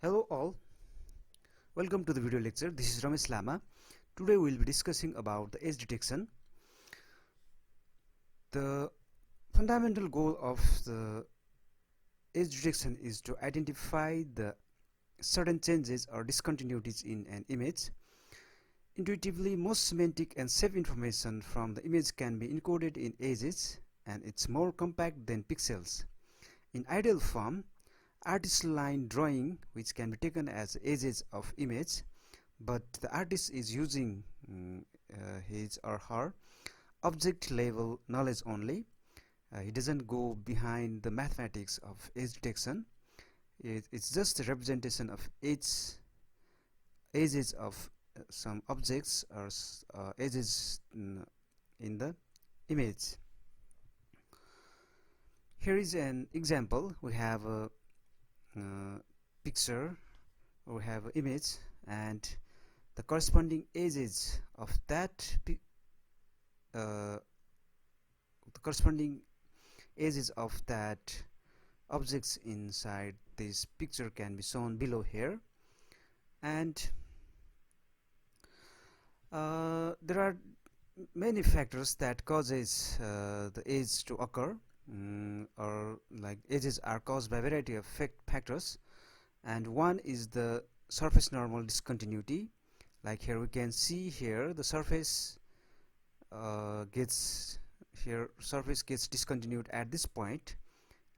Hello all, welcome to the video lecture. This is Ramesh Lama. Today we will be discussing about the edge detection. The fundamental goal of the edge detection is to identify the sudden changes or discontinuities in an image. Intuitively, most semantic and safe information from the image can be encoded in edges, and it's more compact than pixels. In ideal form, artist line drawing, which can be taken as edges of image, but the artist is using his or her object level knowledge only. He doesn't go behind the mathematics of edge detection. It's just a representation of edges of some objects or edges in the image. Here is an example. We have a picture, we have an image, and the corresponding edges of that objects inside this picture can be shown below here. And there are many factors that causes the edge to occur, or like edges are caused by a variety of factors, and one is the surface normal discontinuity. Like here we can see here the surface gets discontinued at this point,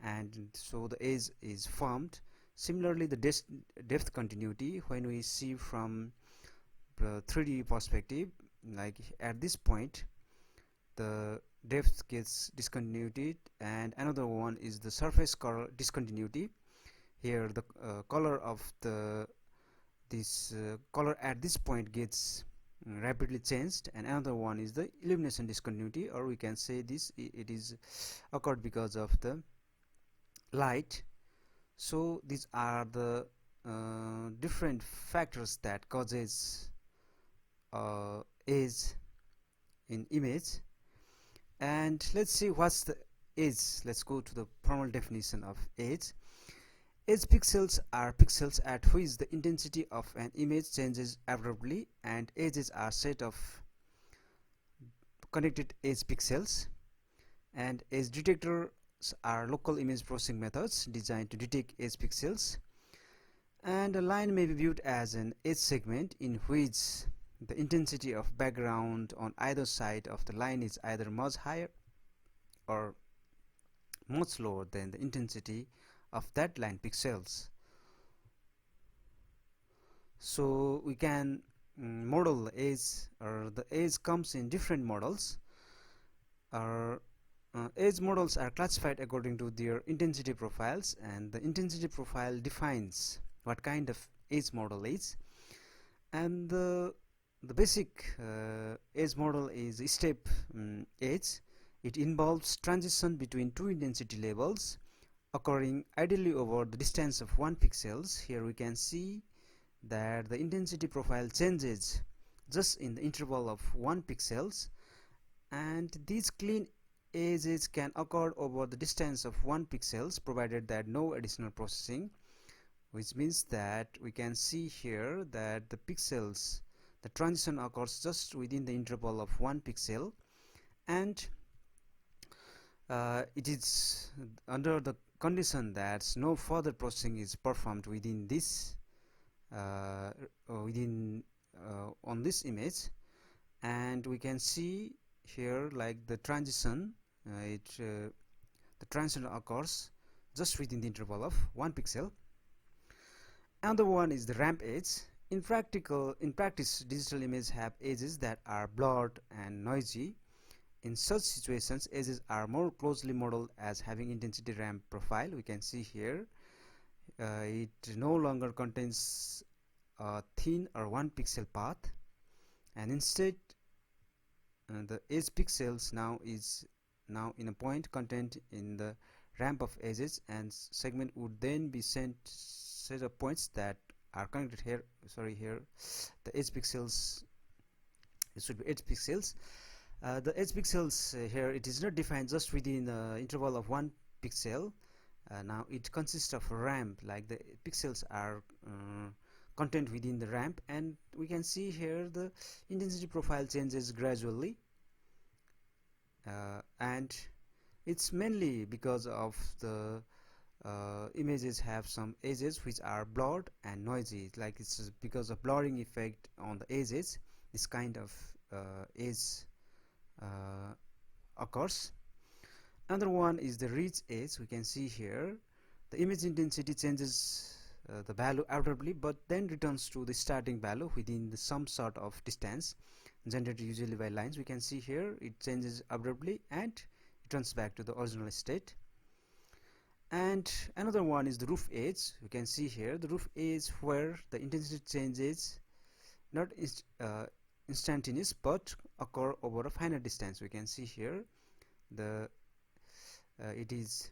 and so the edge is formed. Similarly, the depth continuity, when we see from the 3D perspective, like at this point the depth gets discontinued, and another one is the surface color discontinuity. Here the color of this color at this point gets rapidly changed, and another one is the illumination discontinuity, or we can say it is occurred because of the light. So these are the different factors that causes edge in image. And let's see what's the edge. Let's go to the formal definition of edge. Edge pixels are pixels at which the intensity of an image changes abruptly, and edges are set of connected edge pixels. And edge detectors are local image processing methods designed to detect edge pixels. And a line may be viewed as an edge segment in which the intensity of background on either side of the line is either much higher or much lower than the intensity of that line pixels. So we can model the edge, or the edge comes in different models. Our edge models are classified according to their intensity profiles, and the intensity profile defines what kind of edge model is. And the basic edge model is step edge. It involves transition between two intensity levels occurring ideally over the distance of 1 pixels. Here we can see that the intensity profile changes just in the interval of 1 pixels, and these clean edges can occur over the distance of 1 pixels provided that no additional processing, which means that we can see here that the transition occurs just within the interval of 1 pixel, and it is under the condition that no further processing is performed within this on this image. And we can see here like the transition the transition occurs just within the interval of 1 pixel. Another one is the ramp edge. In practice, digital images have edges that are blurred and noisy. In such situations, edges are more closely modeled as having intensity ramp profile. We can see here it no longer contains a thin or 1 pixel path, and instead the edge pixels now in a point contained in the ramp of edges, and segment would then be sent set of points that are connected here. Here the edge pixels, it should be edge pixels. The edge pixels here, it is not defined just within the interval of 1 pixel. Now it consists of a ramp, like the pixels are content within the ramp, and we can see here the intensity profile changes gradually, and it's mainly because of the images have some edges which are blurred and noisy, like it's because of blurring effect on the edges. This kind of edge uh, occurs. Another one is the ridge edge. We can see here the image intensity changes the value abruptly, but then returns to the starting value within some sort of distance generated usually by lines. We can see here it changes abruptly and returns back to the original state. And another one is the roof edge. We can see here the roof edge where the intensity changes not instantaneous but occur over a finite distance. We can see here the it is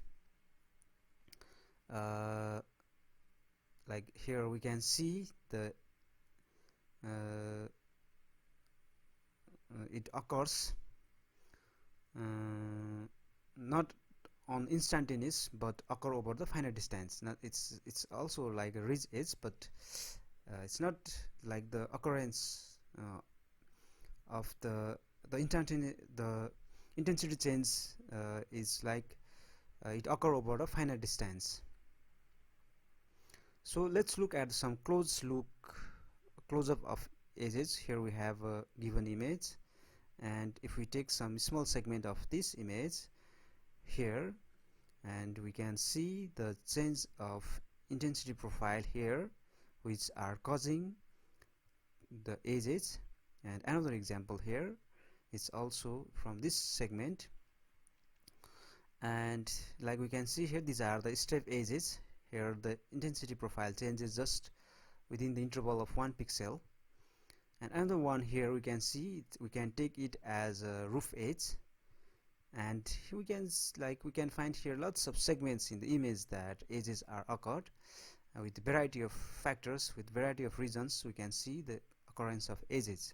like here we can see the it occurs not on instantaneous but occur over the finite distance. Now it's also like a ridge edge, but it's not like the occurrence of the intensity change is like it occur over a finite distance. So let's look at some close-up of edges. Here we have a given image, and if we take some small segment of this image here, and we can see the change of intensity profile here which are causing the edges. And another example here is also from this segment, and like we can see here, these are the step edges. Here the intensity profile changes just within the interval of 1 pixel. And another one here we can see we can take it as a roof edge, and we can find here lots of segments in the image that edges are occurred with variety of factors, with variety of reasons. We can see the occurrence of edges.